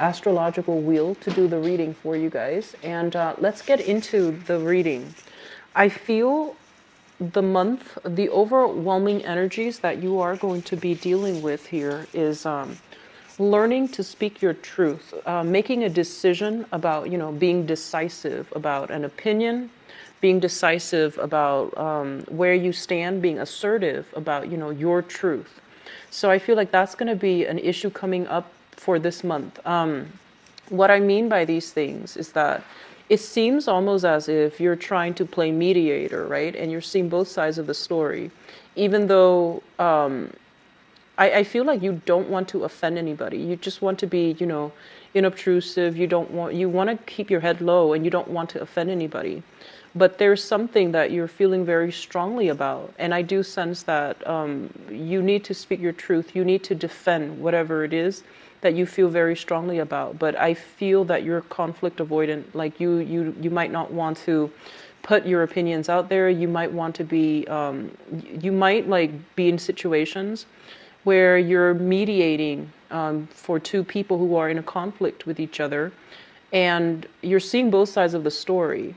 astrological wheel to do the reading for you guys. And let's get into the reading. I feel the month, the overwhelming energies that you are going to be dealing with here is learning to speak your truth, making a decision about, being decisive about an opinion, being decisive about where you stand, being assertive about, your truth. So I feel like that's going to be an issue coming up for this month. What I mean by these things is that it seems almost as if you're trying to play mediator, right? And you're seeing both sides of the story, even though I feel like you don't want to offend anybody. You just want to be, inobtrusive. You want to keep your head low, and you don't want to offend anybody. But there's something that you're feeling very strongly about. And I do sense that you need to speak your truth. You need to defend whatever it is that you feel very strongly about. But I feel that you're conflict avoidant. Like you might not want to put your opinions out there. You might want to be, you might be in situations where you're mediating for two people who are in a conflict with each other, and you're seeing both sides of the story.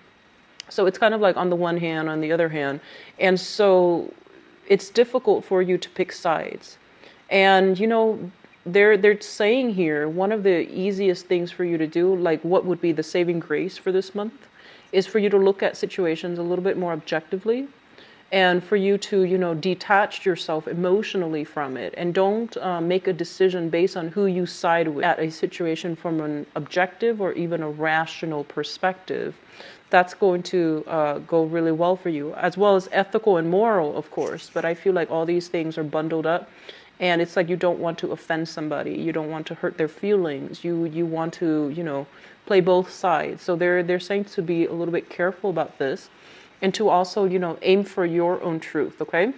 So it's kind of like on the one hand, on the other hand. And so it's difficult for you to pick sides. And, they're saying here, one of the easiest things for you to do, like what would be the saving grace for this month, is for you to look at situations a little bit more objectively, and for you to, detach yourself emotionally from it, and don't make a decision based on who you side with at a situation from an objective or even a rational perspective. That's going to go really well for you, as well as ethical and moral, of course. But I feel like all these things are bundled up, and it's like you don't want to offend somebody. You don't want to hurt their feelings. You want to, play both sides. So they're saying to be a little bit careful about this, and to also, aim for your own truth, okay?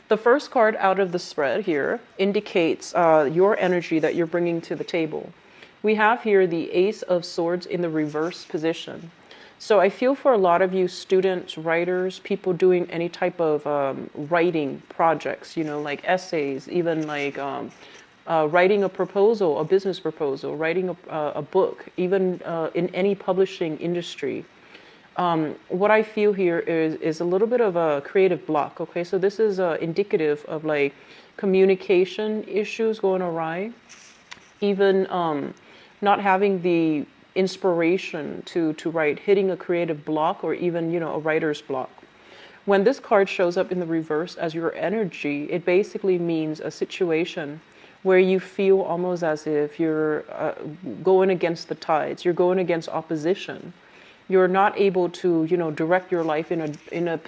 The first card out of the spread here indicates your energy that you're bringing to the table. We have here the Ace of Swords in the reverse position. So I feel for a lot of you students, writers, people doing any type of writing projects, like essays, even like writing a proposal, a business proposal, writing a book, even in any publishing industry. What I feel here is a little bit of a creative block, okay? So this is indicative of like communication issues going awry, even not having the inspiration to write, hitting a creative block, or even, a writer's block. When this card shows up in the reverse as your energy, it basically means a situation where you feel almost as if you're going against the tides, you're going against opposition. You're not able to, direct your life in a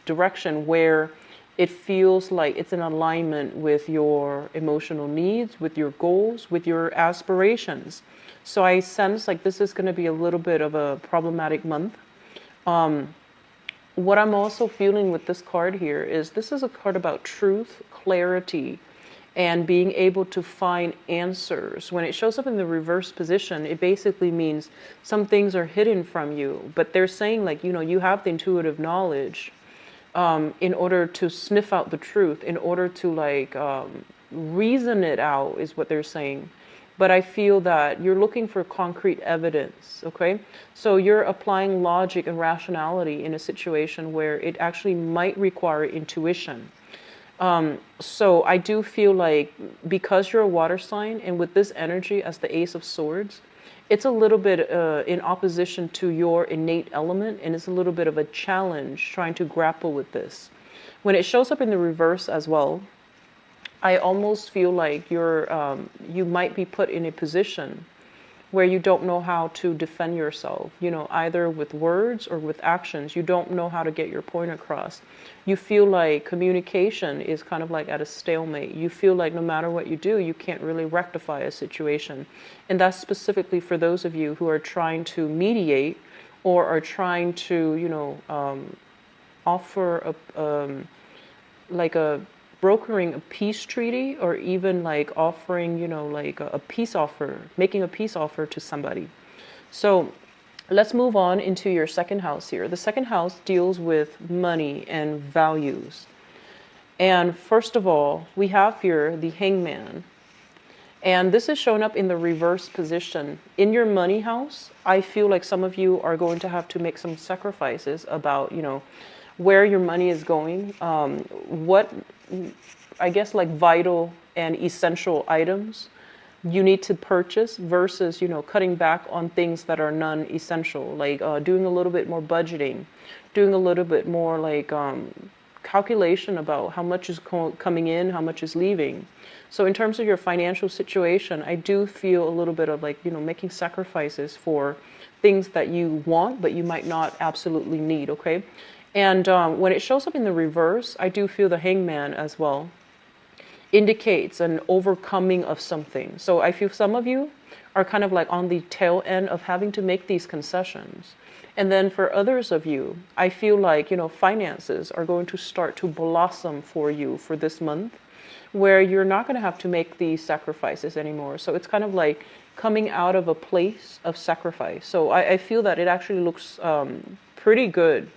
direction where it feels like it's in alignment with your emotional needs, with your goals, with your aspirations. So I sense like this is going to be a little bit of a problematic month. What I'm also feeling with this card here is this is a card about truth, clarity, and being able to find answers. When it shows up in the reverse position, it basically means some things are hidden from you, but they're saying like, you have the intuitive knowledge in order to sniff out the truth, in order to reason it out, is what they're saying. But I feel that you're looking for concrete evidence, okay? So you're applying logic and rationality in a situation where it actually might require intuition. So I do feel like because you're a water sign, and with this energy as the Ace of Swords, it's a little bit in opposition to your innate element, and it's a little bit of a challenge trying to grapple with this. When it shows up in the reverse as well, I almost feel like you might be put in a position where you don't know how to defend yourself, either with words or with actions. You don't know how to get your point across. You feel like communication is kind of like at a stalemate. You feel like no matter what you do, you can't really rectify a situation. And that's specifically for those of you who are trying to mediate, or are trying to, offer brokering a peace treaty, or even like offering, a peace offer, making a peace offer to somebody. So let's move on into your second house here. The second house deals with money and values. And first of all, we have here the Hangman. And this is showing up in the reverse position. In your money house, I feel like some of you are going to have to make some sacrifices about, where your money is going, what, I guess, like vital and essential items you need to purchase versus, cutting back on things that are non-essential, like doing a little bit more budgeting, doing a little bit more like calculation about how much is coming in, how much is leaving. So in terms of your financial situation, I do feel a little bit of like, making sacrifices for things that you want, but you might not absolutely need, okay? And when it shows up in the reverse, I do feel the hangman as well indicates an overcoming of something. So I feel some of you are kind of like on the tail end of having to make these concessions. And then for others of you, I feel like, finances are going to start to blossom for you for this month, where you're not going to have to make these sacrifices anymore. So it's kind of like coming out of a place of sacrifice. So I feel that it actually looks pretty good.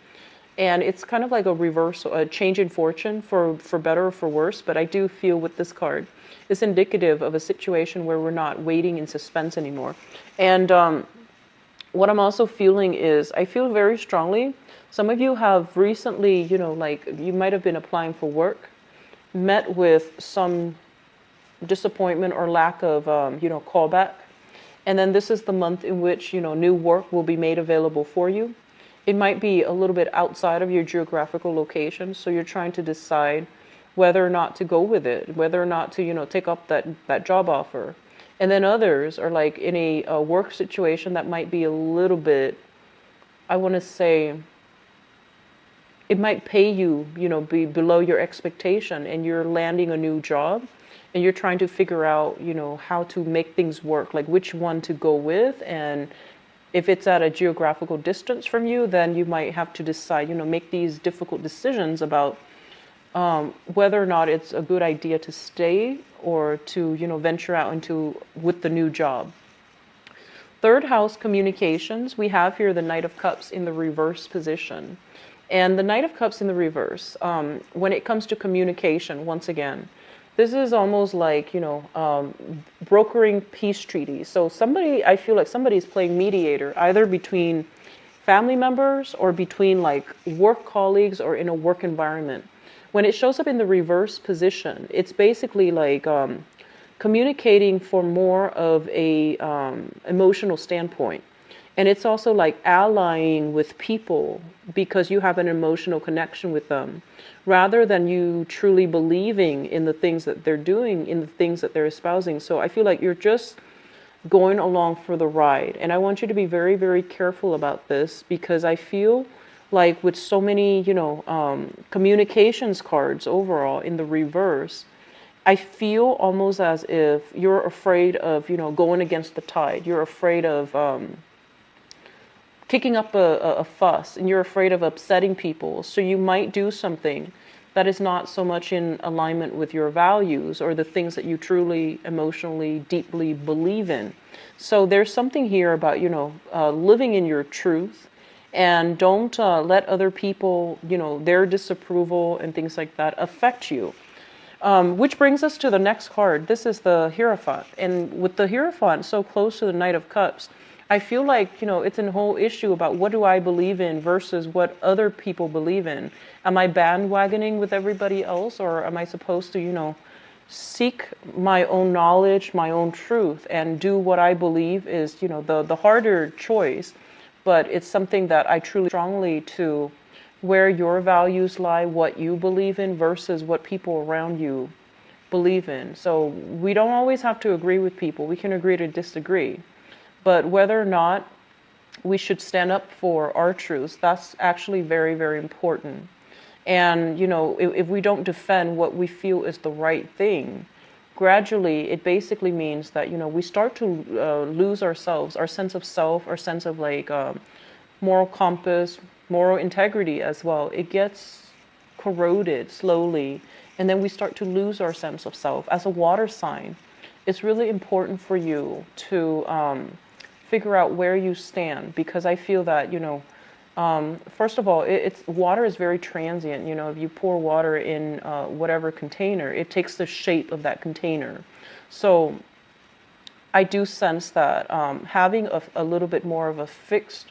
And it's kind of like a reversal, a change in fortune for better or for worse. But I do feel with this card, it's indicative of a situation where we're not waiting in suspense anymore. And what I'm also feeling is, I feel very strongly, some of you have recently, like you might have been applying for work, met with some disappointment or lack of, callback. And then this is the month in which, new work will be made available for you. It might be a little bit outside of your geographical location, so you're trying to decide whether or not to go with it, whether or not to, take up that job offer. And then others are like in a work situation that might be a little bit, I want to say, it might pay you, be below your expectation, and you're landing a new job and you're trying to figure out, how to make things work, like which one to go with. And if it's at a geographical distance from you, then you might have to decide, make these difficult decisions about whether or not it's a good idea to stay or to, venture out with the new job. Third house communications, we have here the Knight of Cups in the reverse position. And the Knight of Cups in the reverse, when it comes to communication, once again, this is almost like, brokering peace treaties. So I feel like somebody's playing mediator, either between family members or between like work colleagues or in a work environment. When it shows up in the reverse position, it's basically like communicating for more of a emotional standpoint. And it's also like allying with people because you have an emotional connection with them, rather than you truly believing in the things that they're doing, in the things that they're espousing. So I feel like you're just going along for the ride. And I want you to be very, very careful about this, because I feel like with so many, communications cards overall in the reverse, I feel almost as if you're afraid of, going against the tide. You're afraid of kicking up a fuss, and you're afraid of upsetting people. So you might do something that is not so much in alignment with your values or the things that you truly, emotionally, deeply believe in. So there's something here about, living in your truth, and don't let other people, their disapproval and things like that affect you. Which brings us to the next card. This is the Hierophant. And with the Hierophant so close to the Knight of Cups, I feel like, it's a whole issue about what do I believe in versus what other people believe in. Am I bandwagoning with everybody else, or am I supposed to, seek my own knowledge, my own truth, and do what I believe is, the harder choice, but it's something that I truly strongly to where your values lie, what you believe in versus what people around you believe in. So we don't always have to agree with people. We can agree to disagree. But whether or not we should stand up for our truths, that's actually very, very important. And, if we don't defend what we feel is the right thing, gradually it basically means that, we start to lose ourselves, our sense of self, our sense of like moral compass, moral integrity as well. It gets corroded slowly, and then we start to lose our sense of self. As a water sign, it's really important for you to figure out where you stand, because I feel that, first of all, water is very transient. If you pour water in whatever container, it takes the shape of that container. So I do sense that having a little bit more of a fixed,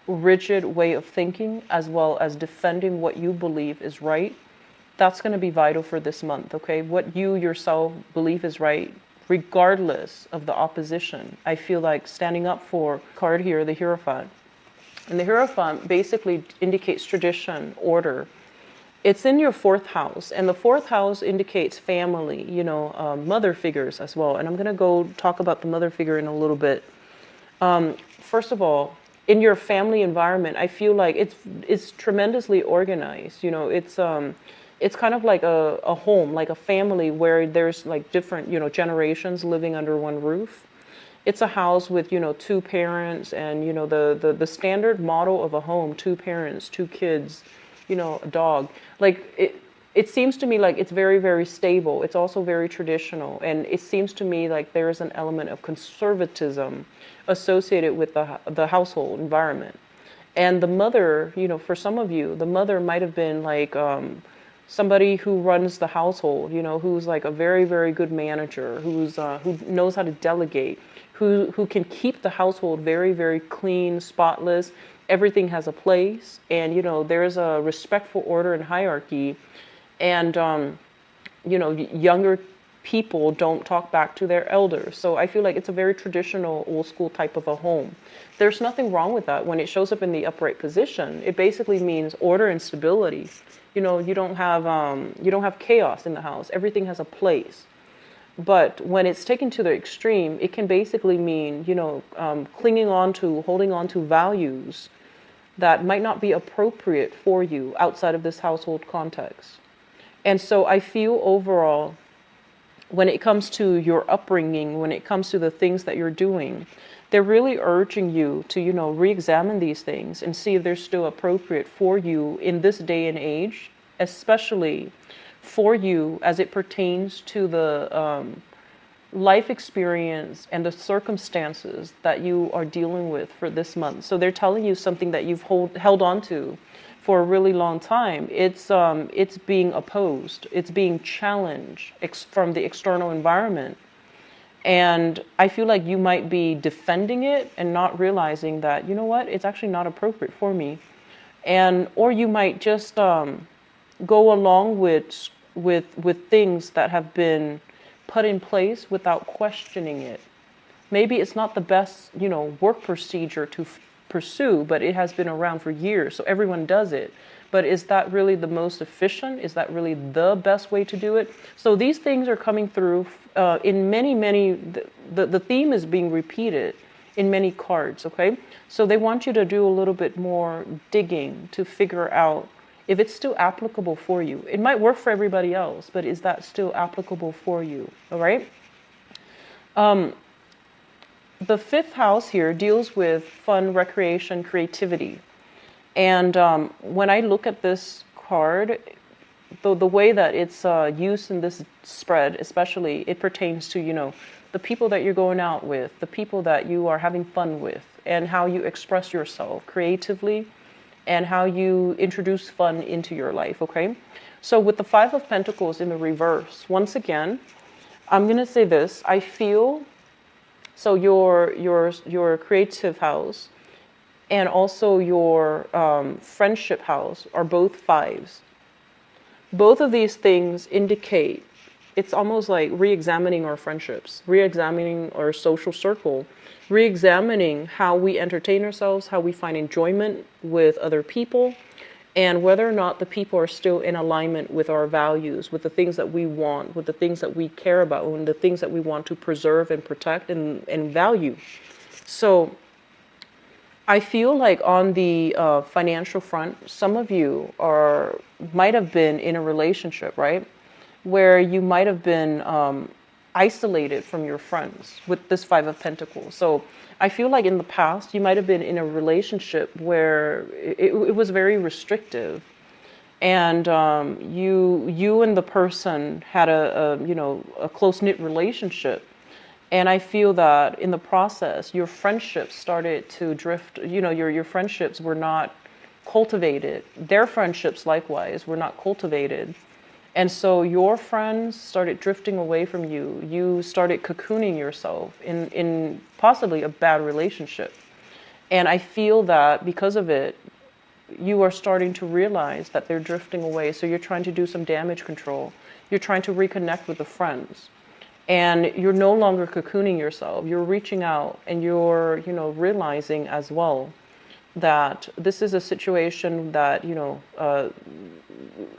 rigid way of thinking, as well as defending what you believe is right, that's going to be vital for this month, okay? What you yourself believe is right, regardless of the opposition. I feel like standing up for card here, the Hierophant. And the Hierophant basically indicates tradition, order. It's in your fourth house, and the fourth house indicates family, mother figures as well. And I'm going to go talk about the mother figure in a little bit. First of all, in your family environment, I feel like it's tremendously organized. It's kind of like a home, like a family where there's like different, generations living under one roof. It's a house with, two parents and, the standard model of a home, two parents, two kids, a dog. Like it seems to me like it's very, very stable. It's also very traditional. And it seems to me like there is an element of conservatism associated with the household environment. And the mother, for some of you, the mother might have been like somebody who runs the household, who's like a very, very good manager, who knows how to delegate, who can keep the household very, very clean, spotless. Everything has a place, and there's a respectful order and hierarchy, and younger people don't talk back to their elders. So I feel like it's a very traditional, old school type of a home. There's nothing wrong with that. When it shows up in the upright position, it basically means order and stability. You don't have chaos in the house. Everything has a place. But when it's taken to the extreme, it can basically mean, holding on to values that might not be appropriate for you outside of this household context. And so I feel overall, when it comes to your upbringing, when it comes to the things that you're doing, they're really urging you to, re-examine these things and see if they're still appropriate for you in this day and age, especially for you as it pertains to the life experience and the circumstances that you are dealing with for this month. So they're telling you something that you've held on to for a really long time. It's being opposed. It's being challenged from the external environment. And I feel like you might be defending it and not realizing that, it's actually not appropriate for me. Or you might just go along with things that have been put in place without questioning it. Maybe it's not the best, work procedure to pursue, but it has been around for years, so everyone does it. But is that really the most efficient? Is that really the best way to do it? So these things are coming through in many, the theme is being repeated in many cards, okay? So they want you to do a little bit more digging to figure out if it's still applicable for you. It might work for everybody else, but is that still applicable for you? All right? The fifth house here deals with fun, recreation, creativity. And when I look at this card, the way that it's used in this spread, especially, it pertains to, the people that you're going out with, the people that you are having fun with, and how you express yourself creatively, and how you introduce fun into your life, okay? So with the Five of Pentacles in the reverse, once again, I'm going to say this. I feel, so your creative house and also your friendship house are both fives. Both of these things indicate, it's almost like re-examining our friendships, re-examining our social circle, re-examining how we entertain ourselves, how we find enjoyment with other people, and whether or not the people are still in alignment with our values, with the things that we want, with the things that we care about, and the things that we want to preserve and protect and value. So I feel like on the financial front, some of you might have been in a relationship, right? Where you might have been isolated from your friends with this Five of Pentacles. So I feel like in the past, you might have been in a relationship where it was very restrictive. And you and the person had a close-knit relationship. And I feel that in the process, your friendships started to drift. Your friendships were not cultivated. Their friendships, likewise, were not cultivated. And so your friends started drifting away from you. You started cocooning yourself in possibly a bad relationship. And I feel that because of it, you are starting to realize that they're drifting away. So you're trying to do some damage control. You're trying to reconnect with the friends. And you're no longer cocooning yourself. You're reaching out and you're, realizing as well that this is a situation that,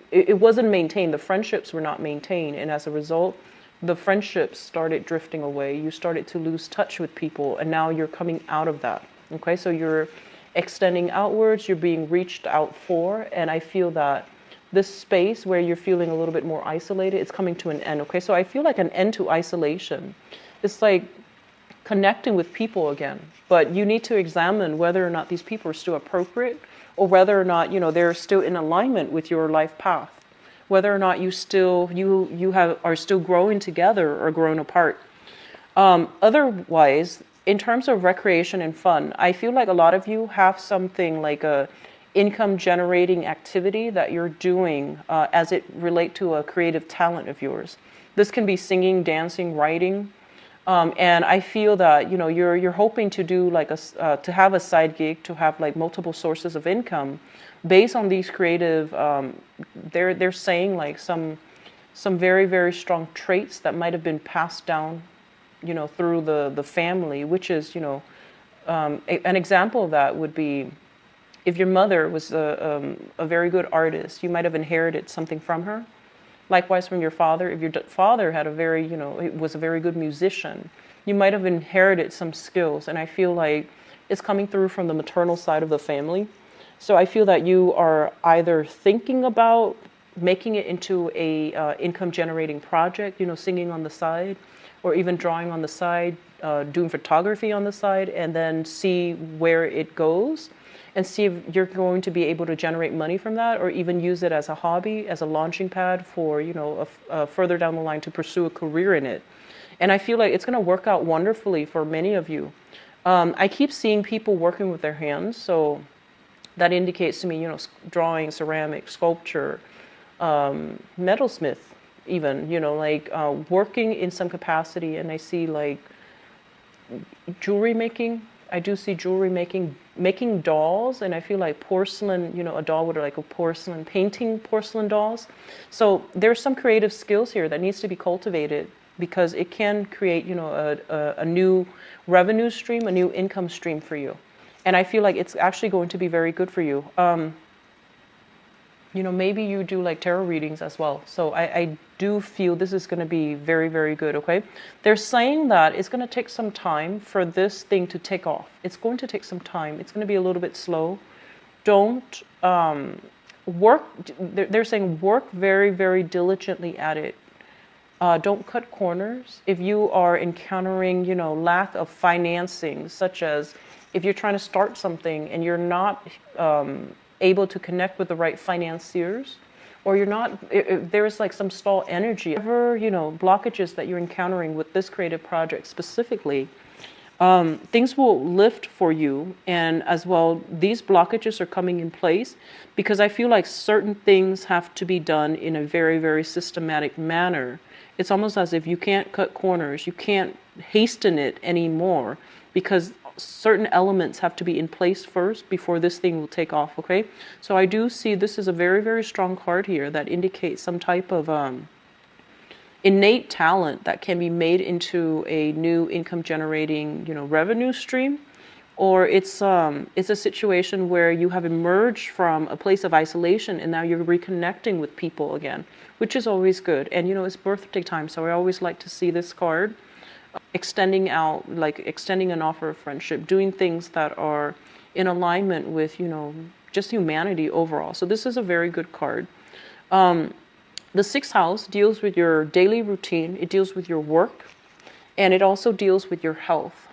it wasn't maintained. The friendships were not maintained. And as a result, the friendships started drifting away. You started to lose touch with people. And now you're coming out of that. Okay, so you're extending outwards. You're being reached out for. And I feel that this space where you're feeling a little bit more isolated, it's coming to an end. Okay, so I feel like an end to isolation. It's like connecting with people again, but you need to examine whether or not these people are still appropriate, or whether or not they're still in alignment with your life path, whether or not you are still growing together or growing apart. Otherwise, in terms of recreation and fun, I feel like a lot of you have something like a income generating activity that you're doing as it relate to a creative talent of yours. This can be singing, dancing, writing. And I feel that you're hoping to do like to have a side gig, to have like multiple sources of income based on these creative. They're saying like some very, very strong traits that might have been passed down, through the family. Which is an example of that would be if your mother was a very good artist, you might have inherited something from her. Likewise, from your father, if your father had was a very good musician, you might have inherited some skills. And I feel like it's coming through from the maternal side of the family. So I feel that you are either thinking about making it into a income generating project, singing on the side, or even drawing on the side, doing photography on the side, and then see where it goes. And see if you're going to be able to generate money from that, or even use it as a hobby, as a launching pad for, further down the line to pursue a career in it. And I feel like it's going to work out wonderfully for many of you. I keep seeing people working with their hands, so that indicates to me, drawing, ceramic, sculpture, metalsmith, even, working in some capacity. And I see like jewelry making. I do see jewelry making dolls, and I feel like porcelain, a doll with like a porcelain, painting porcelain dolls. So there's some creative skills here that needs to be cultivated, because it can create, a new revenue stream, a new income stream for you. And I feel like it's actually going to be very good for you. Maybe you do like tarot readings as well. So I do feel this is going to be very, very good, okay? They're saying that it's going to take some time for this thing to take off. It's going to take some time. It's going to be a little bit slow. Don't work, they're saying work very, very diligently at it. Don't cut corners. If you are encountering, lack of financing, such as if you're trying to start something and you're not able to connect with the right financiers, or you're not, there's like some stall energy, whatever, blockages that you're encountering with this creative project specifically, things will lift for you. And as well, these blockages are coming in place because I feel like certain things have to be done in a very, very systematic manner. It's almost as if you can't cut corners, you can't hasten it anymore, because certain elements have to be in place first before this thing will take off, okay? So I do see this is a very, very strong card here that indicates some type of innate talent that can be made into a new income generating, revenue stream. Or it's a situation where you have emerged from a place of isolation and now you're reconnecting with people again, which is always good. And it's birthday time, so I always like to see this card extending out, like extending an offer of friendship, doing things that are in alignment with, just humanity overall. So this is a very good card. The sixth house deals with your daily routine. It deals with your work, and it also deals with your health.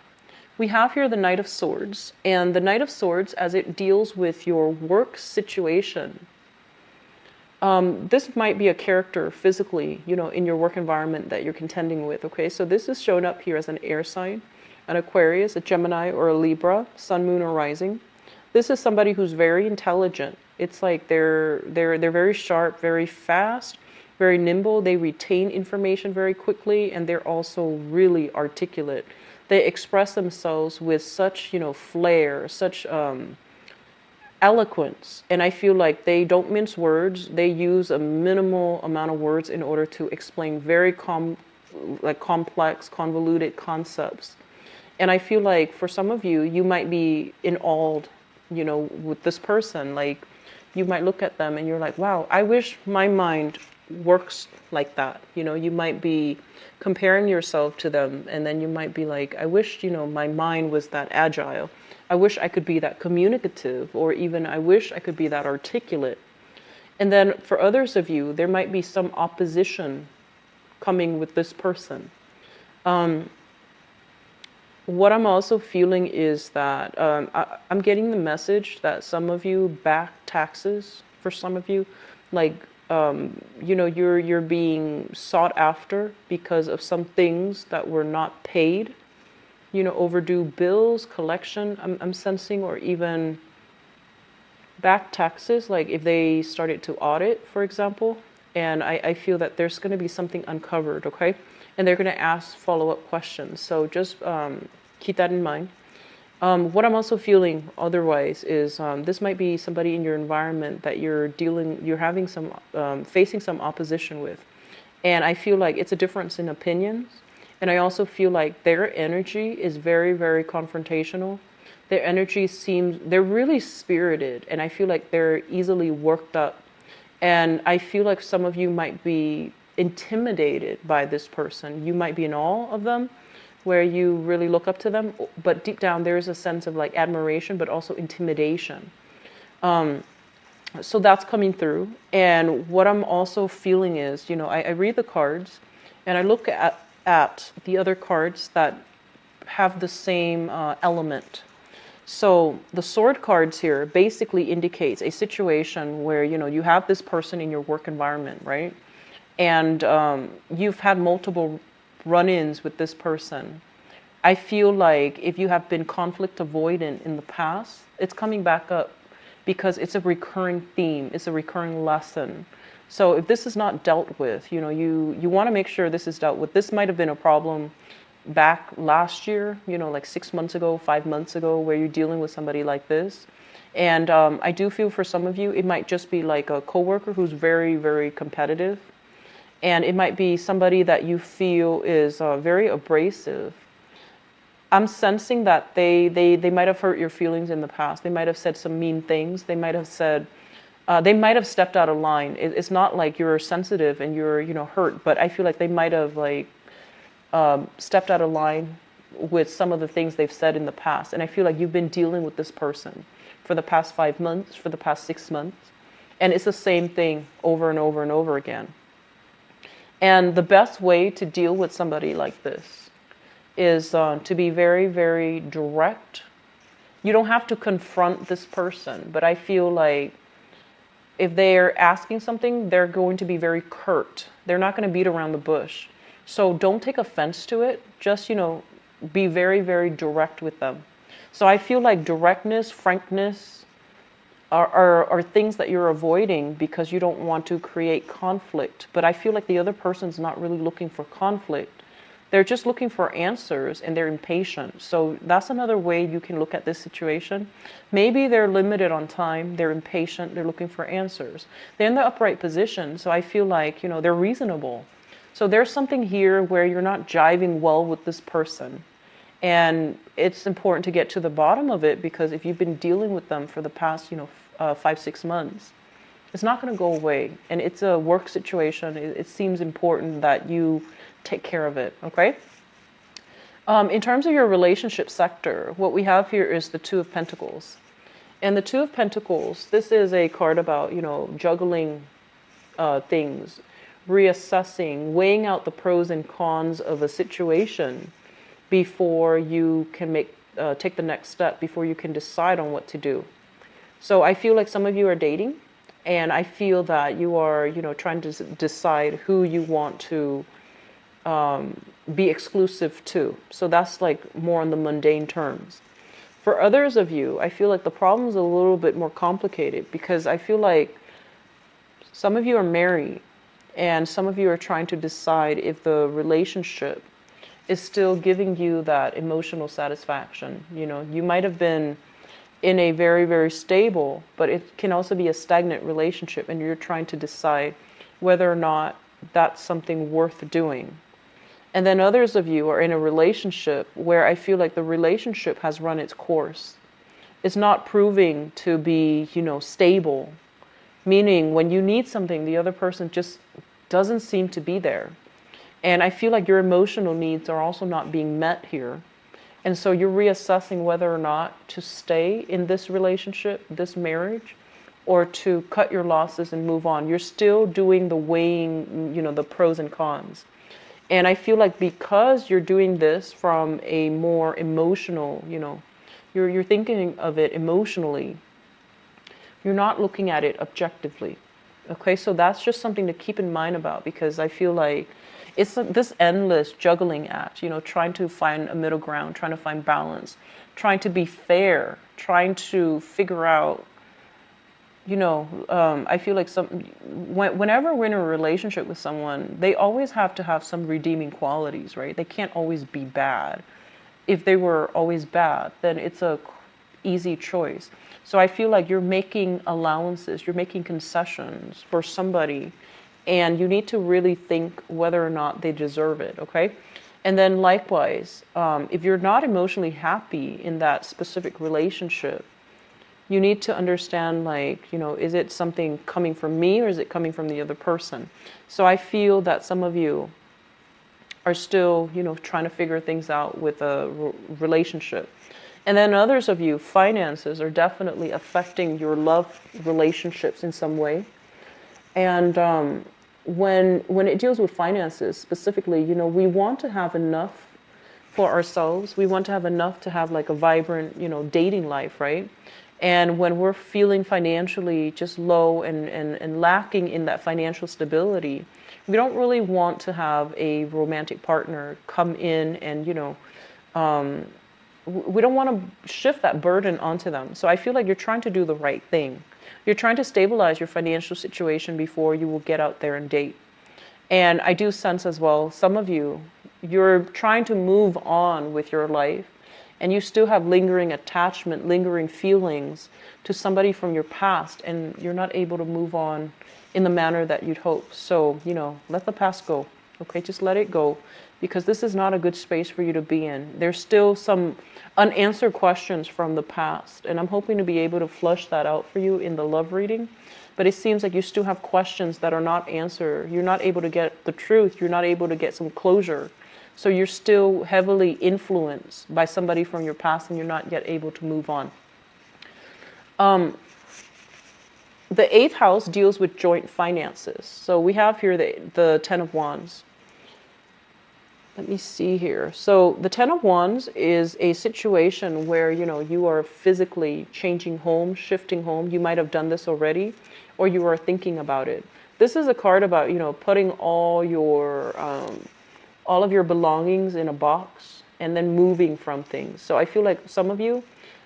We have here the Knight of Swords, and the Knight of Swords, as it deals with your work situation, this might be a character physically, in your work environment that you're contending with, okay? So this is shown up here as an air sign, an Aquarius, a Gemini, or a Libra, Sun, Moon, or Rising. This is somebody who's very intelligent. It's like they're very sharp, very fast, very nimble. They retain information very quickly, and they're also really articulate. They express themselves with such, flair, such eloquence. And I feel like they don't mince words. They use a minimal amount of words in order to explain very complex, convoluted concepts. And I feel like for some of you, you might be in awe, with this person. Like, you might look at them and you're like, wow, I wish my mind works like that. You might be comparing yourself to them, and then you might be like, I wish, my mind was that agile. I wish I could be that communicative, or even I wish I could be that articulate. And then for others of you, there might be some opposition coming with this person. What I'm also feeling is that I'm getting the message that some of you back taxes. For some of you, like you're being sought after because of some things that were not paid. Overdue bills, collection. I'm sensing, or even back taxes. Like if they started to audit, for example, and I feel that there's going to be something uncovered. Okay. And they're going to ask follow-up questions. So just keep that in mind. What I'm also feeling otherwise is this might be somebody in your environment that you're having some, facing some opposition with. And I feel like it's a difference in opinions. And I also feel like their energy is very, very confrontational. Their energy they're really spirited. And I feel like they're easily worked up. And I feel like some of you might be intimidated by this person. You might be in awe of them, where you really look up to them, but deep down there is a sense of like admiration, but also intimidation. So that's coming through. And what I'm also feeling is, I read the cards and I look at the other cards that have the same element. So the sword cards here basically indicates a situation where, you have this person in your work environment, right? And you've had multiple run-ins with this person. I feel like if you have been conflict avoidant in the past, it's coming back up because it's a recurring theme, it's a recurring lesson. So if this is not dealt with, you want to make sure this is dealt with. This might have been a problem back last year, like 6 months ago, 5 months ago, where you're dealing with somebody like this. And I do feel for some of you, it might just be like a coworker who's very, very competitive. And it might be somebody that you feel is very abrasive. I'm sensing that they might have hurt your feelings in the past. They might have said some mean things. They might have said, they might have stepped out of line. It's not like you're sensitive and you're, hurt, but I feel like they might have stepped out of line with some of the things they've said in the past. And I feel like you've been dealing with this person for the past 5 months, for the past 6 months. And it's the same thing over and over and over again. And the best way to deal with somebody like this is to be very, very direct. You don't have to confront this person, but I feel like if they're asking something, they're going to be very curt. They're not going to beat around the bush. So don't take offense to it. Just, be very, very direct with them. So I feel like directness, frankness, are things that you're avoiding because you don't want to create conflict. But I feel like the other person's not really looking for conflict. They're just looking for answers and they're impatient. So that's another way you can look at this situation. Maybe they're limited on time, they're impatient, they're looking for answers. They're in the upright position, so I feel like, they're reasonable. So there's something here where you're not jiving well with this person. And it's important to get to the bottom of it, because if you've been dealing with them for the past, 5-6 months, it's not going to go away. And it's a work situation. It seems important that you take care of it. Okay. In terms of your relationship sector, what we have here is the Two of Pentacles. And the Two of Pentacles, this is a card about, juggling things, reassessing, weighing out the pros and cons of a situation before you can take the next step, before you can decide on what to do. So I feel like some of you are dating, and I feel that you are, trying to decide who you want to be exclusive to. So that's like more on the mundane terms. For others of you, I feel like the problem is a little bit more complicated, because I feel like some of you are married And some of you are trying to decide if the relationship is still giving you that emotional satisfaction. You know, you might have been in a very, very stable, but it can also be a stagnant relationship, and you're trying to decide whether or not that's something worth doing. And then others of you are in a relationship where I feel like the relationship has run its course. It's not proving to be, you know, stable, meaning when you need something, the other person just doesn't seem to be there. And I feel like your emotional needs are also not being met here. And so you're reassessing whether or not to stay in this relationship, this marriage, or to cut your losses and move on. You're still doing the weighing, you know, the pros and cons. And I feel like because you're doing this from a more emotional, you know, you're thinking of it emotionally, you're not looking at it objectively. Okay, so that's just something to keep in mind about, because I feel like it's this endless juggling act, you know, trying to find a middle ground, trying to find balance, trying to be fair, trying to figure out, you know, I feel like whenever we're in a relationship with someone, they always have to have some redeeming qualities, right? They can't always be bad. If they were always bad, then it's a easy choice. So I feel like you're making allowances, you're making concessions for somebody, and you need to really think whether or not they deserve it, okay? And then likewise, if you're not emotionally happy in that specific relationship, you need to understand, like, you know, is it something coming from me or is it coming from the other person? So I feel that some of you are still, you know, trying to figure things out with a relationship. And then others of you, finances are definitely affecting your love relationships in some way. And when it deals with finances specifically, you know, we want to have enough for ourselves. We want to have enough to have like a vibrant, you know, dating life, right? And when we're feeling financially just low and lacking in that financial stability, we don't really want to have a romantic partner come in and, you know, we don't want to shift that burden onto them. So I feel like you're trying to do the right thing. You're trying to stabilize your financial situation before you will get out there and date. And I do sense as well, some of you, you're trying to move on with your life, and you still have lingering attachment, lingering feelings to somebody from your past, and you're not able to move on in the manner that you'd hope. So, you know, let the past go. Okay, just let it go, because this is not a good space for you to be in. There's still some unanswered questions from the past, and I'm hoping to be able to flush that out for you in the love reading. But it seems like you still have questions that are not answered. You're not able to get the truth. You're not able to get some closure. So you're still heavily influenced by somebody from your past, and you're not yet able to move on. The 8th house deals with joint finances. So we have here the 10 of Wands. Let me see here. So the 10 of Wands is a situation where, you know, you are physically changing home, shifting home. You might have done this already, or you are thinking about it. This is a card about, you know, putting all of your belongings in a box and then moving from things. So I feel like some of you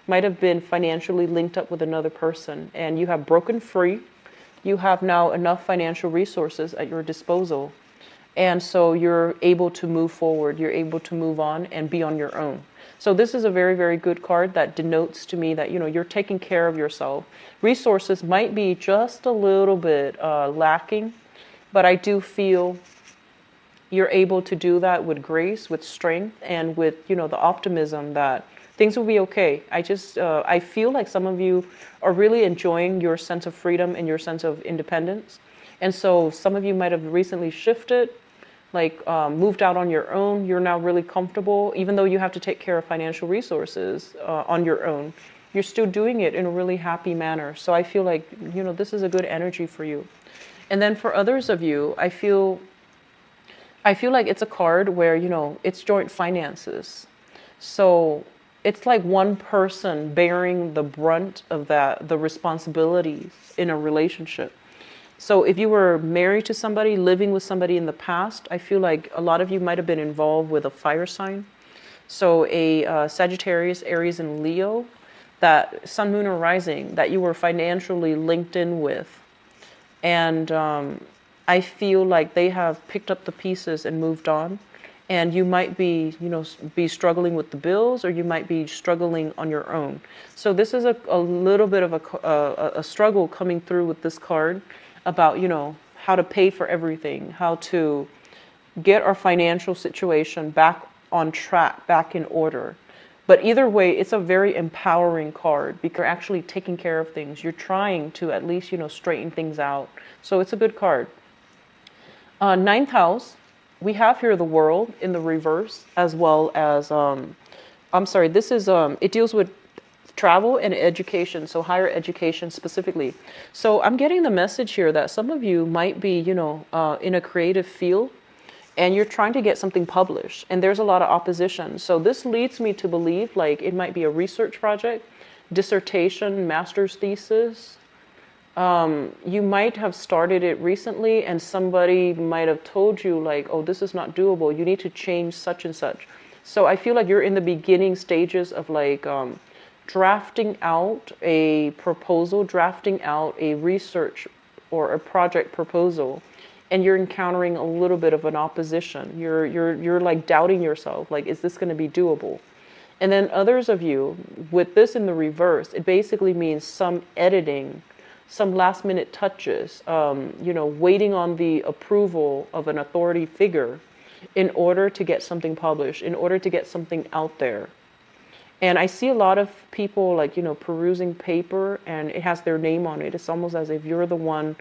might have been financially linked up with another person, and you have broken free. You have now enough financial resources at your disposal. And so you're able to move forward. You're able to move on and be on your own. So this is a very, very good card that denotes to me that, you know, you're taking care of yourself. Resources might be just a little bit lacking, but I do feel you're able to do that with grace, with strength, and with, you know, the optimism that things will be okay. I feel like some of you are really enjoying your sense of freedom and your sense of independence. And so some of you might have recently shifted, like moved out on your own. You're now really comfortable, even though you have to take care of financial resources on your own. You're still doing it in a really happy manner. So I feel like, you know, this is a good energy for you. And then for others of you, I feel like it's a card where, you know, it's joint finances. So it's like one person bearing the brunt of the responsibilities in a relationship. So if you were married to somebody, living with somebody in the past, I feel like a lot of you might have been involved with a fire sign. So a Sagittarius, Aries, and Leo, that sun, moon, or rising, that you were financially linked in with. And I feel like they have picked up the pieces and moved on. And you might be, be struggling with the bills, or you might be struggling on your own. So this is a little bit of a struggle coming through with this card about, how to pay for everything, how to get our financial situation back on track, back in order. But either way, it's a very empowering card because you're actually taking care of things. You're trying to at least, straighten things out. So it's a good card. Ninth house, we have here the World in the reverse, as well as, this is, it deals with travel and education, so higher education specifically. So I'm getting the message here that some of you might be, in a creative field, and you're trying to get something published, and there's a lot of opposition. So this leads me to believe like it might be a research project, dissertation, master's thesis. You might have started it recently, and somebody might have told you like, oh, this is not doable. You need to change such and such. So I feel like you're in the beginning stages of like drafting out a proposal, drafting out a research or a project proposal. And you're encountering a little bit of an opposition. You're like doubting yourself, like, is this going to be doable? And then others of you, with this in the reverse, it basically means some editing, some last minute touches, waiting on the approval of an authority figure in order to get something published, in order to get something out there. And I see a lot of people like, perusing paper and it has their name on it. It's almost as if you're the one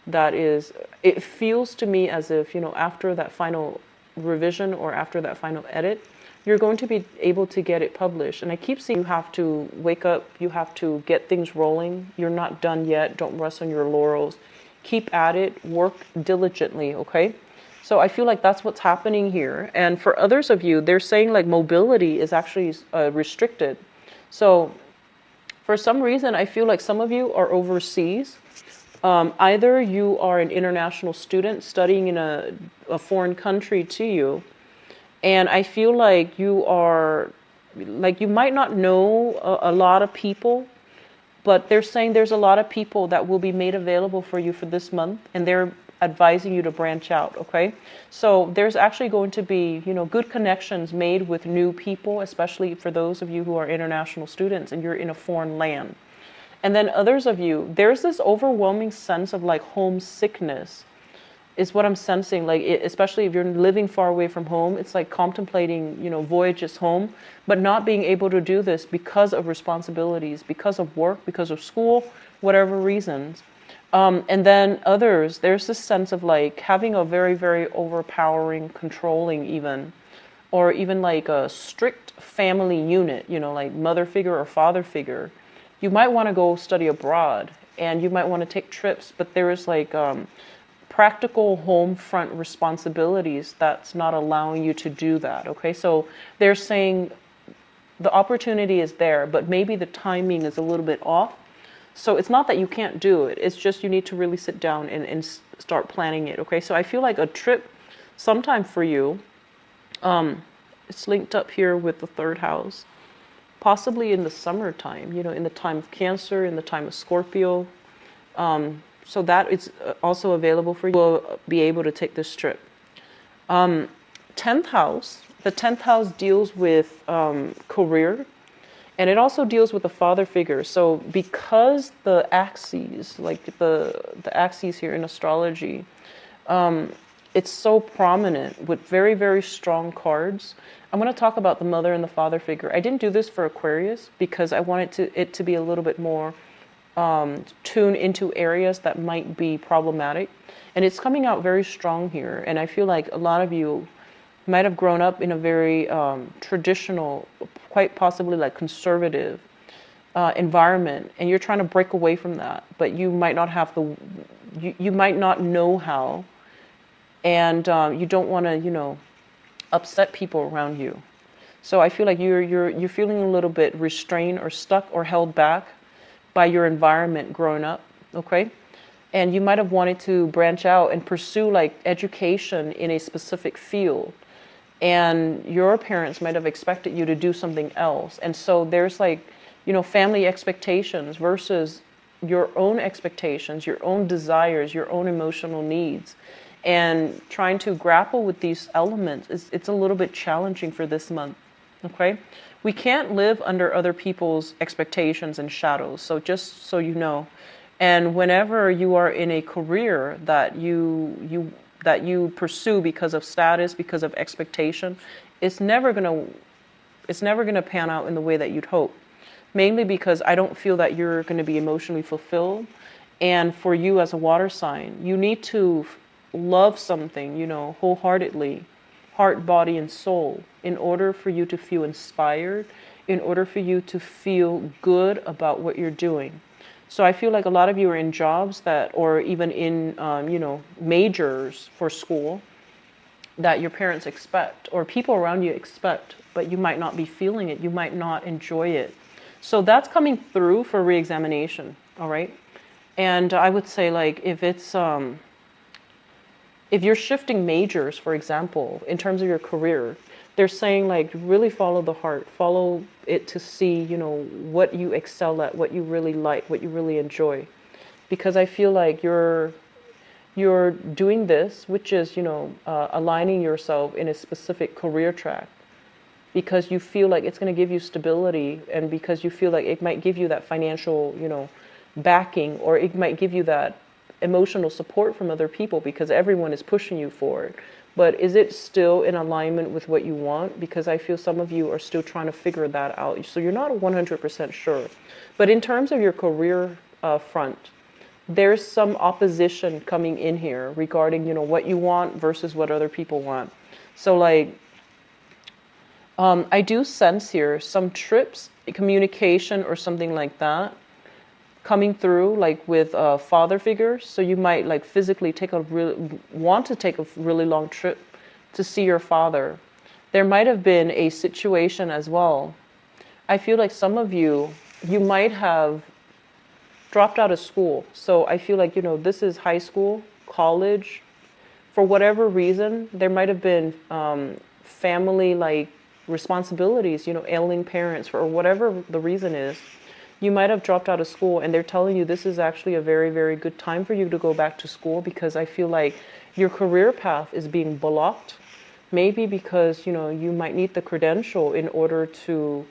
that is, it feels to me as if, after that final revision or after that final edit, you're going to be able to get it published. And I keep seeing you have to wake up, you have to get things rolling. You're not done yet. Don't rest on your laurels. Keep at it, work diligently, okay? So I feel like that's what's happening here. And for others of you, they're saying like mobility is actually restricted. So for some reason, I feel like some of you are overseas. Either you are an international student studying in a foreign country to you, and I feel like you are, like you might not know a lot of people, but they're saying there's a lot of people that will be made available for you for this month, and they're advising you to branch out, okay? So there's actually going to be, good connections made with new people, especially for those of you who are international students and you're in a foreign land. And then others of you, there's this overwhelming sense of like homesickness is what I'm sensing. Like, especially if you're living far away from home, it's like contemplating, voyages home, but not being able to do this because of responsibilities, because of work, because of school, whatever reasons. And then others, there's this sense of like having a very, very overpowering, controlling even, or even like a strict family unit, like mother figure or father figure. You might want to go study abroad and you might want to take trips, but there is like practical home front responsibilities that's not allowing you to do that. Okay, so they're saying the opportunity is there, but maybe the timing is a little bit off. So it's not that you can't do it. It's just you need to really sit down and start planning it. Okay, so I feel like a trip sometime for you, it's linked up here with the third house. Possibly in the summertime, in the time of Cancer, in the time of Scorpio. So that is also available for you. Will be able to take this trip. 10th house. The 10th house deals with career, and it also deals with the father figure. So because the axes, like the axes here in astrology, it's so prominent with very, very strong cards. I'm going to talk about the mother and the father figure. I didn't do this for Aquarius because I wanted it to be a little bit more tuned into areas that might be problematic. And it's coming out very strong here. And I feel like a lot of you might have grown up in a very traditional, quite possibly like conservative environment. And you're trying to break away from that. But you might not have you might not know how. And you don't want to, upset people around you. So I feel like you're feeling a little bit restrained or stuck or held back by your environment growing up, okay? And you might have wanted to branch out and pursue like education in a specific field. And your parents might have expected you to do something else. And so there's like, family expectations versus your own expectations, your own desires, your own emotional needs. And trying to grapple with these elements, it's a little bit challenging for this month, okay? We can't live under other people's expectations and shadows, so just so you know. And whenever you are in a career that you pursue because of status, because of expectation, it's never gonna pan out in the way that you'd hope. Mainly because I don't feel that you're going to be emotionally fulfilled. And for you as a water sign, you need to love something, wholeheartedly, heart, body, and soul, in order for you to feel inspired, in order for you to feel good about what you're doing. So I feel like a lot of you are in jobs that, or even in, majors for school that your parents expect, or people around you expect, but you might not be feeling it. You might not enjoy it. So that's coming through for re-examination, all right? And I would say, like, if you're shifting majors, for example, in terms of your career, they're saying, like, really follow the heart, follow it to see, what you excel at, what you really like, what you really enjoy. Because I feel like you're doing this, which is, aligning yourself in a specific career track, because you feel like it's going to give you stability, and because you feel like it might give you that financial, backing, or it might give you that emotional support from other people because everyone is pushing you forward. But is it still in alignment with what you want? Because I feel some of you are still trying to figure that out. So you're not 100% sure. But in terms of your career front, there's some opposition coming in here regarding, what you want versus what other people want. So like, I do sense here some trips, communication, or something like that coming through, like with father figures. So you might like physically want to take a really long trip to see your father. There might have been a situation as well. I feel like some of you might have dropped out of school. So I feel like, this is high school, college. For whatever reason, there might have been family like responsibilities, ailing parents, or whatever the reason is. You might have dropped out of school, and they're telling you this is actually a very, very good time for you to go back to school, because I feel like your career path is being blocked. Maybe because, you might need the credential in order to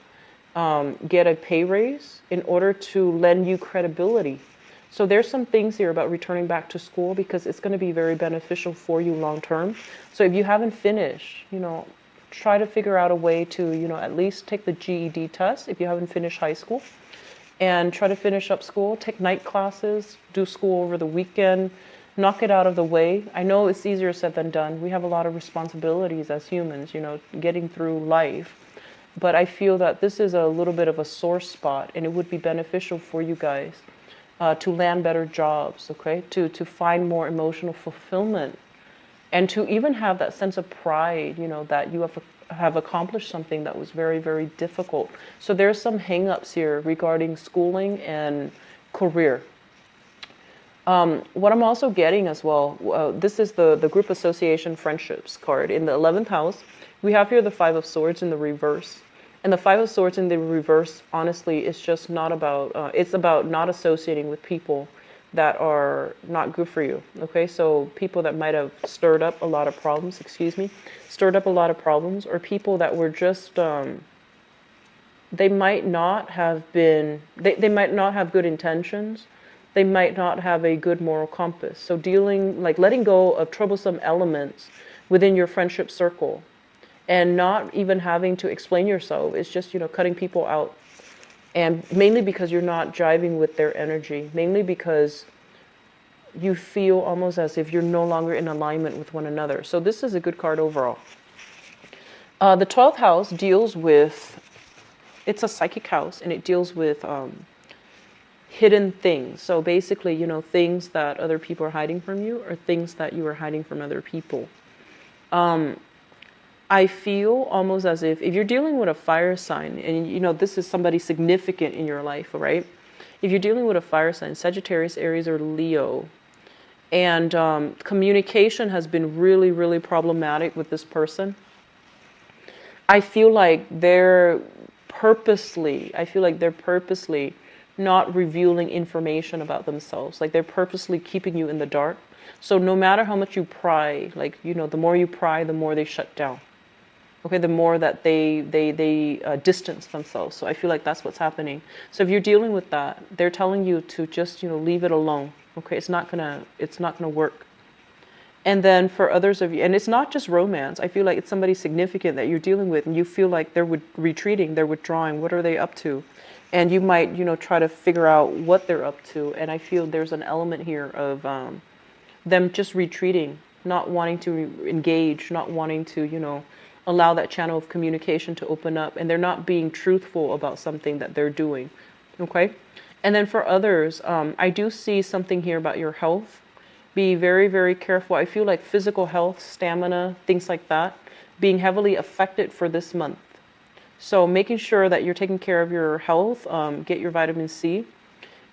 get a pay raise, in order to lend you credibility. So there's some things here about returning back to school, because it's going to be very beneficial for you long term. So if you haven't finished, try to figure out a way to, at least take the GED test if you haven't finished high school. And try to finish up school, take night classes, do school over the weekend, knock it out of the way. I know it's easier said than done. We have a lot of responsibilities as humans, getting through life. But I feel that this is a little bit of a sore spot, and it would be beneficial for you guys to land better jobs, okay? To find more emotional fulfillment, and to even have that sense of pride, that you have accomplished something that was very, very difficult. So there's some hang-ups here regarding schooling and career. What I'm also getting as well, this is the group association friendships card. In the 11th house, we have here the 5 of Swords in the reverse. And the 5 of Swords in the reverse, honestly, is just not about, it's about not associating with people that are not good for you, okay? So people that might have stirred up a lot of problems, or people that were just, they might not have been, they might not have good intentions, they might not have a good moral compass. So letting go of troublesome elements within your friendship circle, and not even having to explain yourself. It's just, cutting people out. And mainly because you're not jiving with their energy, mainly because you feel almost as if you're no longer in alignment with one another. So this is a good card overall. The 12th house deals with, it's a psychic house, and it deals with hidden things. So basically, things that other people are hiding from you, or things that you are hiding from other people. I feel almost as if you're dealing with a fire sign, and this is somebody significant in your life, right? If you're dealing with a fire sign, Sagittarius, Aries, or Leo, and communication has been really, really problematic with this person, I feel like they're purposely not revealing information about themselves. Like they're purposely keeping you in the dark. So no matter how much you pry, like, you know, the more you pry, the more they shut down. Okay, the more that they distance themselves. So I feel like that's what's happening. So if you're dealing with that, they're telling you to just, you know, leave it alone. Okay, it's not gonna work. And then for others of you, and it's not just romance. I feel like it's somebody significant that you're dealing with, and you feel like they're retreating, they're withdrawing. What are they up to? And you might, you know, try to figure out what they're up to. And I feel there's an element here of them just retreating, not wanting to engage, not wanting to, you know, allow that channel of communication to open up, and they're not being truthful about something that they're doing. Okay? And then for others, I do see something here about your health. Be very, very careful. I feel like physical health, stamina, things like that, being heavily affected for this month. So making sure that you're taking care of your health, get your vitamin C,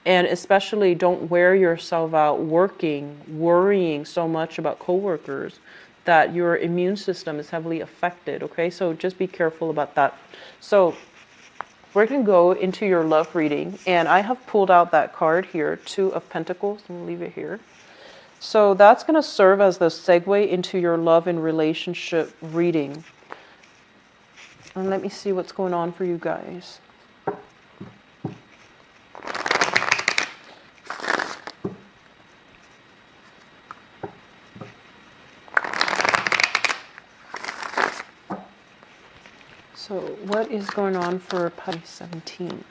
and especially don't wear yourself out working, worrying so much about coworkers that your immune system is heavily affected, okay? So just be careful about that. So we're going to go into your love reading, and I have pulled out that card here, Two of Pentacles. I'm going to leave it here. So that's going to serve as the segue into your love and relationship reading. And let me see what's going on for you guys. So what is going on for Pisces 17?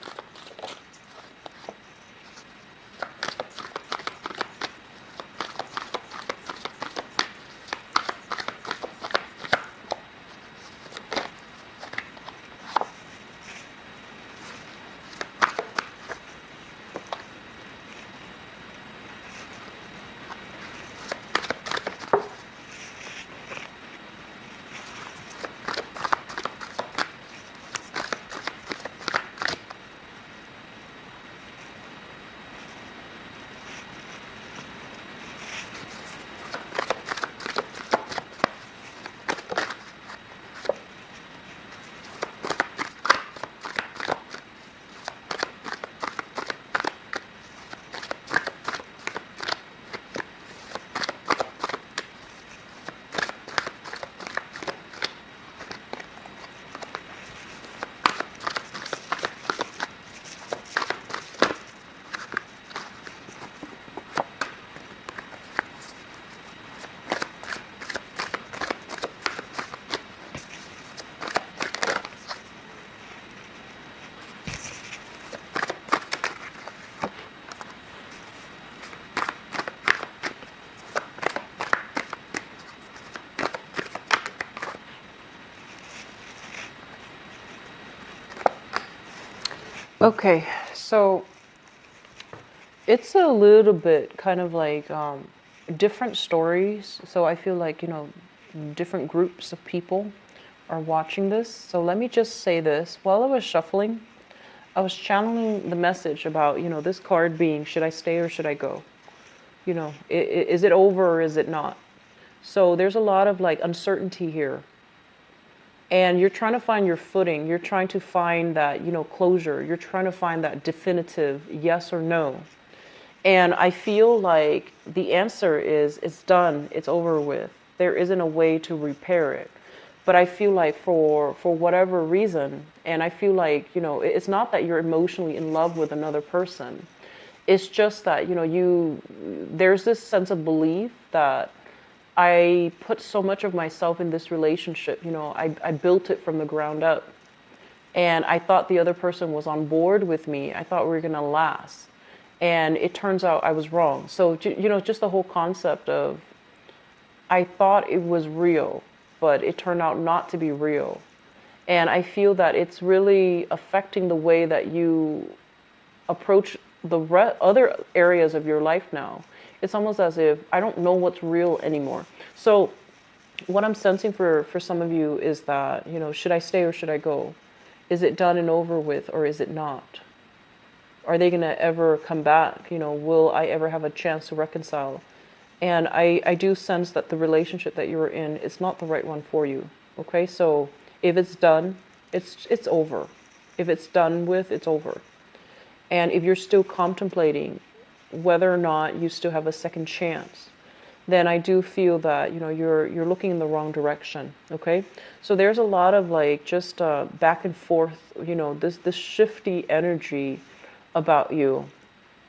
Okay, so it's a little bit kind of like different stories. So I feel like, you know, different groups of people are watching this. So let me just say this. While I was shuffling, I was channeling the message about, you know, this card being, should I stay or should I go? You know, is it over or is it not? So there's a lot of like uncertainty here. And you're trying to find your footing. You're trying to find that, you know, closure. You're trying to find that definitive yes or no. And I feel like the answer is it's done. It's over with. There isn't a way to repair it. But I feel like for whatever reason, and I feel like, you know, it's not that you're emotionally in love with another person. It's just that, you know, there's this sense of belief that I put so much of myself in this relationship. You know, I built it from the ground up. And I thought the other person was on board with me. I thought we were going to last. And it turns out I was wrong. So, you know, just the whole concept of, I thought it was real, but it turned out not to be real. And I feel that it's really affecting the way that you approach the other areas of your life now. It's almost as if I don't know what's real anymore. So what I'm sensing for some of you is that, you know, should I stay or should I go? Is it done and over with, or is it not? Are they going to ever come back? You know, will I ever have a chance to reconcile? And I do sense that the relationship that you're in is not the right one for you. Okay, so if it's done, it's over. If it's done with, it's over. And if you're still contemplating whether or not you still have a second chance, then I do feel that, you're looking in the wrong direction. Okay, so there's a lot of like just back and forth, this shifty energy about you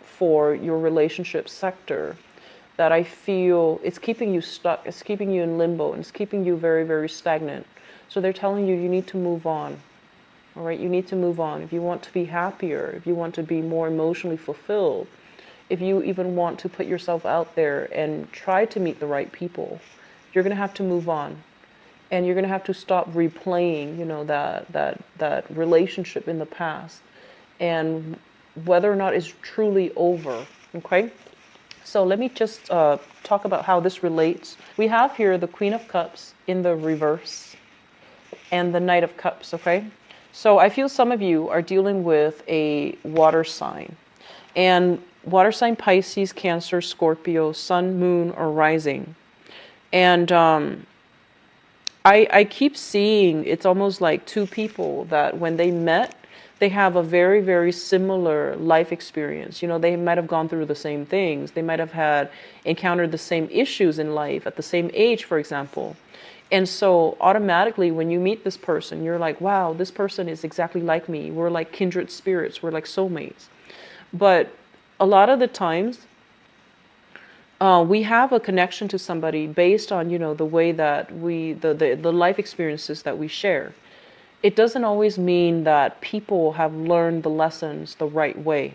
for your relationship sector, that I feel it's keeping you stuck, it's keeping you in limbo, and it's keeping you very, very stagnant. So they're telling you need to move on. All right, you need to move on. If you want to be happier, if you want to be more emotionally fulfilled, if you even want to put yourself out there and try to meet the right people, you're going to have to move on. And you're going to have to stop replaying, that relationship in the past, and whether or not it's truly over. Okay? So let me just talk about how this relates. We have here the Queen of Cups in the reverse and the Knight of Cups. Okay? So I feel some of you are dealing with a water sign. And water sign Pisces, Cancer, Scorpio, Sun, Moon, or Rising. And I keep seeing it's almost like two people that when they met, they have a very, very similar life experience. They might have gone through the same things. They might have encountered the same issues in life at the same age, for example. And so automatically when you meet this person, you're like, wow, this person is exactly like me. We're like kindred spirits. We're like soulmates. But a lot of the times, we have a connection to somebody based on, the way that the life experiences that we share. It doesn't always mean that people have learned the lessons the right way.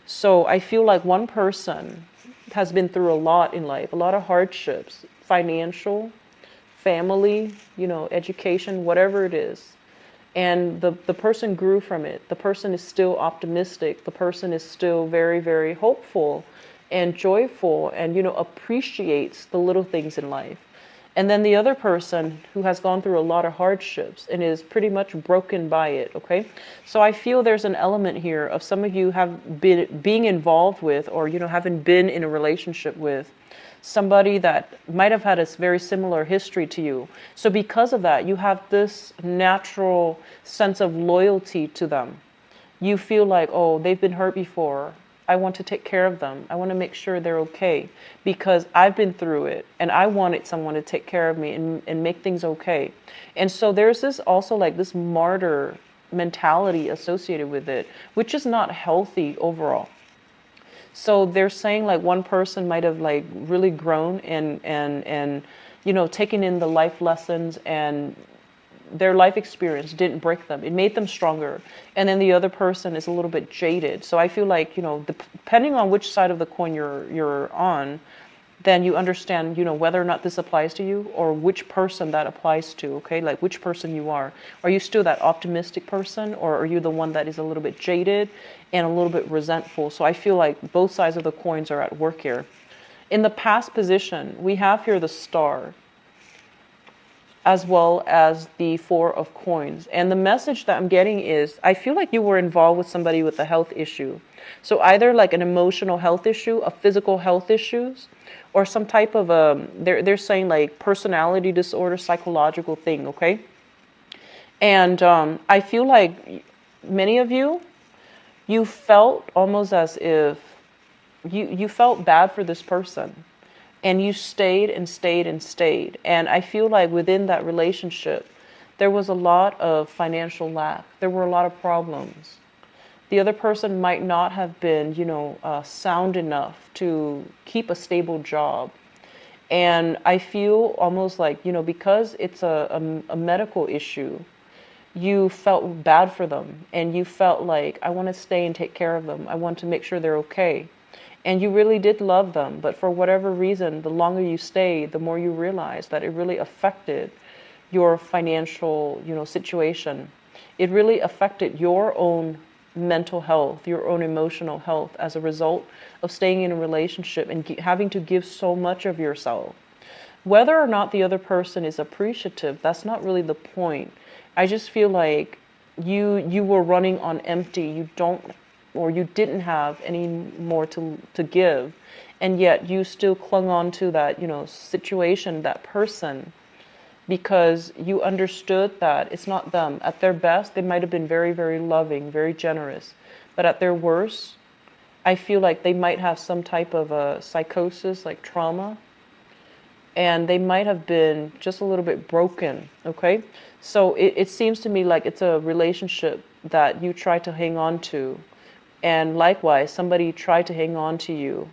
So I feel like one person has been through a lot in life, a lot of hardships, financial, family, education, whatever it is. And the person grew from it. The person is still optimistic. The person is still very, very hopeful and joyful and, appreciates the little things in life. And then the other person who has gone through a lot of hardships and is pretty much broken by it, okay? So I feel there's an element here of some of you have been being involved with, or, having been in a relationship with somebody that might have had a very similar history to you. So because of that, you have this natural sense of loyalty to them. You feel like, oh, they've been hurt before. I want to take care of them. I want to make sure they're okay because I've been through it and I wanted someone to take care of me and make things okay. And so there's this also like this martyr mentality associated with it, which is not healthy overall. So they're saying like one person might have like really grown and taken in the life lessons, and their life experience didn't break them. It made them stronger. And then the other person is a little bit jaded. So I feel like, depending on which side of the coin you're on, then you understand, whether or not this applies to you or which person that applies to, okay? Like which person you are. Are you still that optimistic person, or are you the one that is a little bit jaded and a little bit resentful? So I feel like both sides of the coins are at work here. In the past position, we have here the Star, as well as the Four of Coins. And the message that I'm getting is, I feel like you were involved with somebody with a health issue. So either like an emotional health issue, a physical health issues, or some type of they're saying like personality disorder, psychological thing, okay? And I feel like many of you felt almost as if you felt bad for this person. And you stayed and stayed and stayed. And I feel like within that relationship, there was a lot of financial lack. There were a lot of problems. The other person might not have been, sound enough to keep a stable job. And I feel almost like, because it's a medical issue, you felt bad for them. And you felt like, I want to stay and take care of them. I want to make sure they're okay. And you really did love them, but for whatever reason, the longer you stayed, the more you realized that it really affected your financial, situation. It really affected your own mental health, your own emotional health as a result of staying in a relationship and having to give so much of yourself. Whether or not the other person is appreciative, that's not really the point. I just feel like you were running on empty. You didn't have any more to give, and yet you still clung on to that, situation, that person, because you understood that it's not them. At their best, they might have been very, very loving, very generous, but at their worst, I feel like they might have some type of a psychosis, like trauma, and they might have been just a little bit broken, okay? So it seems to me like it's a relationship that you try to hang on to, and likewise, somebody tried to hang on to you,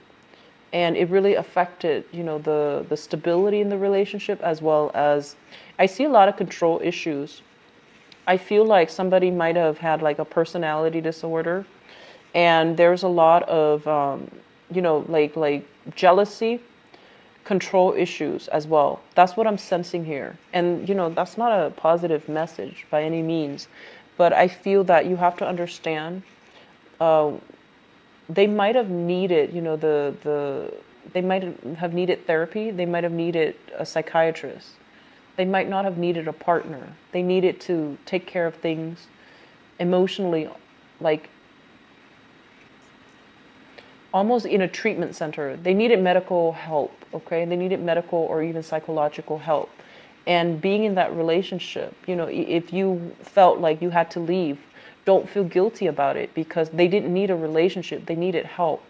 and it really affected, the stability in the relationship, as well as, I see a lot of control issues. I feel like somebody might have had like a personality disorder, and there's a lot of, like jealousy, control issues as well. That's what I'm sensing here. And, that's not a positive message by any means. But I feel that you have to understand, they might have needed, they might have needed therapy. They might have needed a psychiatrist. They might not have needed a partner. They needed to take care of things emotionally, like almost in a treatment center. They needed medical help, okay? They needed medical or even psychological help. And being in that relationship, if you felt like you had to leave, don't feel guilty about it, because they didn't need a relationship. They needed help.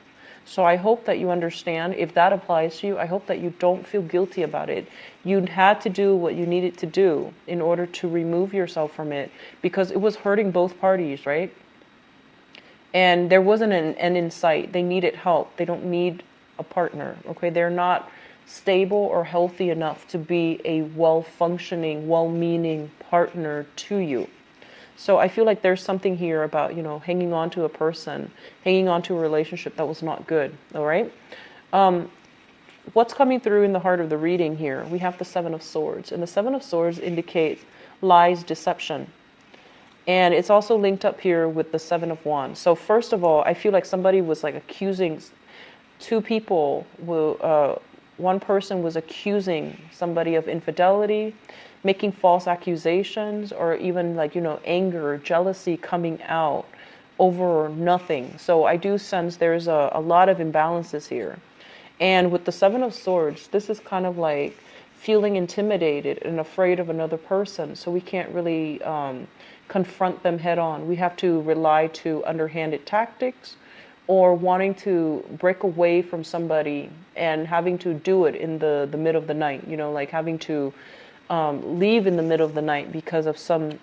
So I hope that you understand, if that applies to you, I hope that you don't feel guilty about it. You had to do what you needed to do in order to remove yourself from it, because it was hurting both parties, right? And there wasn't an end in sight. They needed help. They don't need a partner, okay? They're not stable or healthy enough to be a well-functioning, well-meaning partner to you. So I feel like there's something here about, hanging on to a person, hanging on to a relationship that was not good, all right? What's coming through in the heart of the reading here? We have the Seven of Swords, and the Seven of Swords indicates lies, deception. And it's also linked up here with the Seven of Wands. So first of all, I feel like somebody was like accusing two people. One person was accusing somebody of infidelity, making false accusations, or even like, anger, jealousy coming out over nothing. So I do sense there's a lot of imbalances here. And with the Seven of Swords, this is kind of like feeling intimidated and afraid of another person. So we can't really confront them head on. We have to rely to underhanded tactics, or wanting to break away from somebody and having to do it in the middle of the night, like having to leave in the middle of the night because of some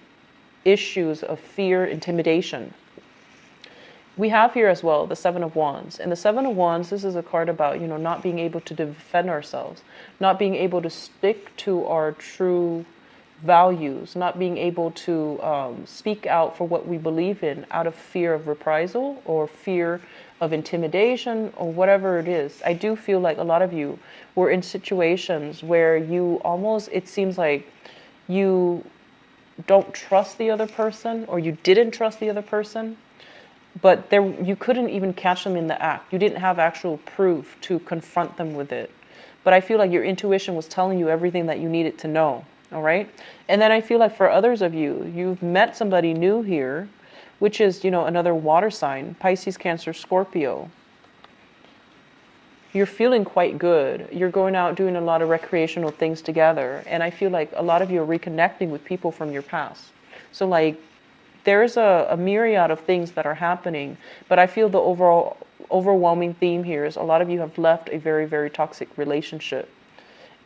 issues of fear, intimidation. We have here as well the Seven of Wands. And the Seven of Wands, this is a card about, not being able to defend ourselves, not being able to stick to our true values, not being able to speak out for what we believe in out of fear of reprisal or fear of intimidation or whatever it is. I do feel like a lot of you were in situations where you almost, it seems like you don't trust the other person, or you didn't trust the other person, but you couldn't even catch them in the act. You didn't have actual proof to confront them with it. But I feel like your intuition was telling you everything that you needed to know. All right. And then I feel like for others of you, you've met somebody new here, which is, another water sign, Pisces, Cancer, Scorpio. You're feeling quite good. You're going out doing a lot of recreational things together. And I feel like a lot of you are reconnecting with people from your past. So like there's a myriad of things that are happening. But I feel the overwhelming theme here is a lot of you have left a very, very toxic relationship.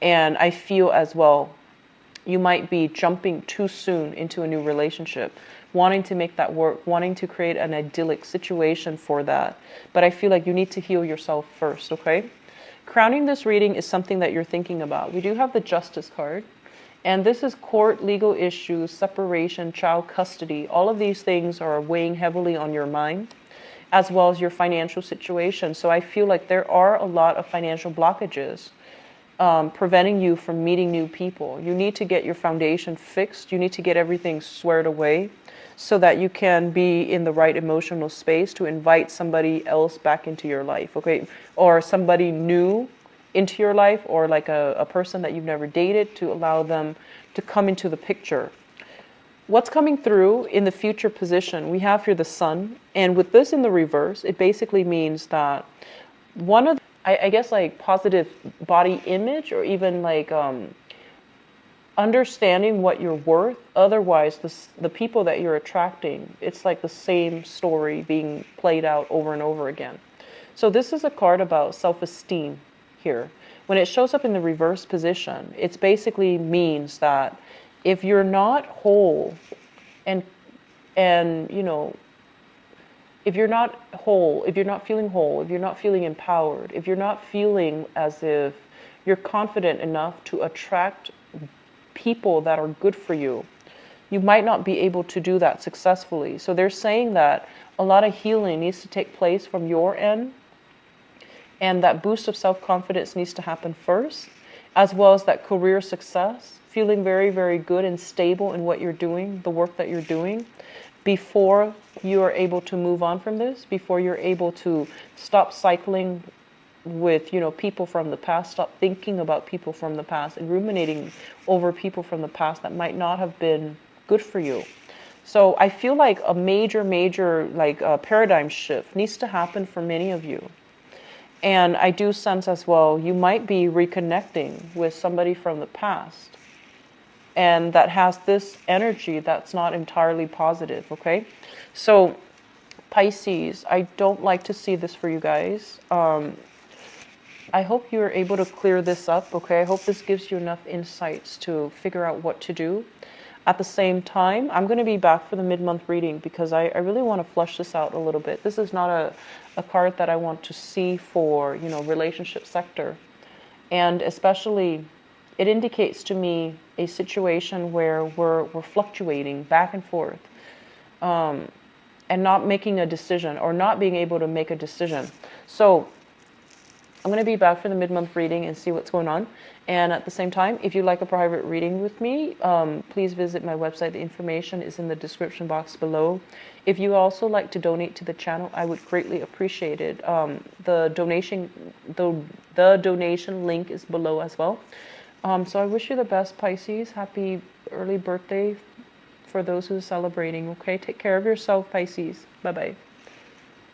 And I feel as well, you might be jumping too soon into a new relationship, wanting to make that work, wanting to create an idyllic situation for that. But I feel like you need to heal yourself first, okay? Crowning this reading is something that you're thinking about. We do have the Justice card, and this is court, legal issues, separation, child custody. All of these things are weighing heavily on your mind, as well as your financial situation. So I feel like there are a lot of financial blockages preventing you from meeting new people. You need to get your foundation fixed. You need to get everything squared away so that you can be in the right emotional space to invite somebody else back into your life, okay? Or somebody new into your life, or like a person that you've never dated, to allow them to come into the picture. What's coming through in the future position, we have here the Sun, and with this in the reverse, it basically means that one of I guess like positive body image, or even like understanding what you're worth. Otherwise, the people that you're attracting, it's like the same story being played out over and over again. So this is a card about self-esteem here. When it shows up in the reverse position, it basically means that if you're not whole and you know, if you're not whole, if you're not feeling whole, if you're not feeling empowered, if you're not feeling as if you're confident enough to attract people that are good for you, you might not be able to do that successfully. So they're saying that a lot of healing needs to take place from your end, and that boost of self-confidence needs to happen first, as well as that career success, feeling very, very good and stable in what you're doing, the work that you're doing, before you are able to move on from this, before you're able to stop cycling with, you know, people from the past, stop thinking about people from the past and ruminating over people from the past that might not have been good for you. So I feel like a major like paradigm shift needs to happen for many of you. And I do sense as well, you might be reconnecting with somebody from the past, and that has this energy that's not entirely positive, okay? So Pisces, I don't like to see this for you guys. I hope you're able to clear this up, okay? I hope this gives you enough insights to figure out what to do. At the same time, I'm going to be back for the mid-month reading because I really want to flush this out a little bit. This is not a card that I want to see for, you know, relationship sector. And especially, it indicates to me a situation where we're fluctuating back and forth, and not making a decision, or not being able to make a decision. So I'm going to be back for the mid-month reading and see what's going on. And at the same time, if you'd like a private reading with me, please visit my website. The information is in the description box below. If you also like to donate to the channel, I would greatly appreciate it. The donation link is below as well. So I wish you the best, Pisces. Happy early birthday for those who are celebrating, okay? Take care of yourself, Pisces. Bye-bye.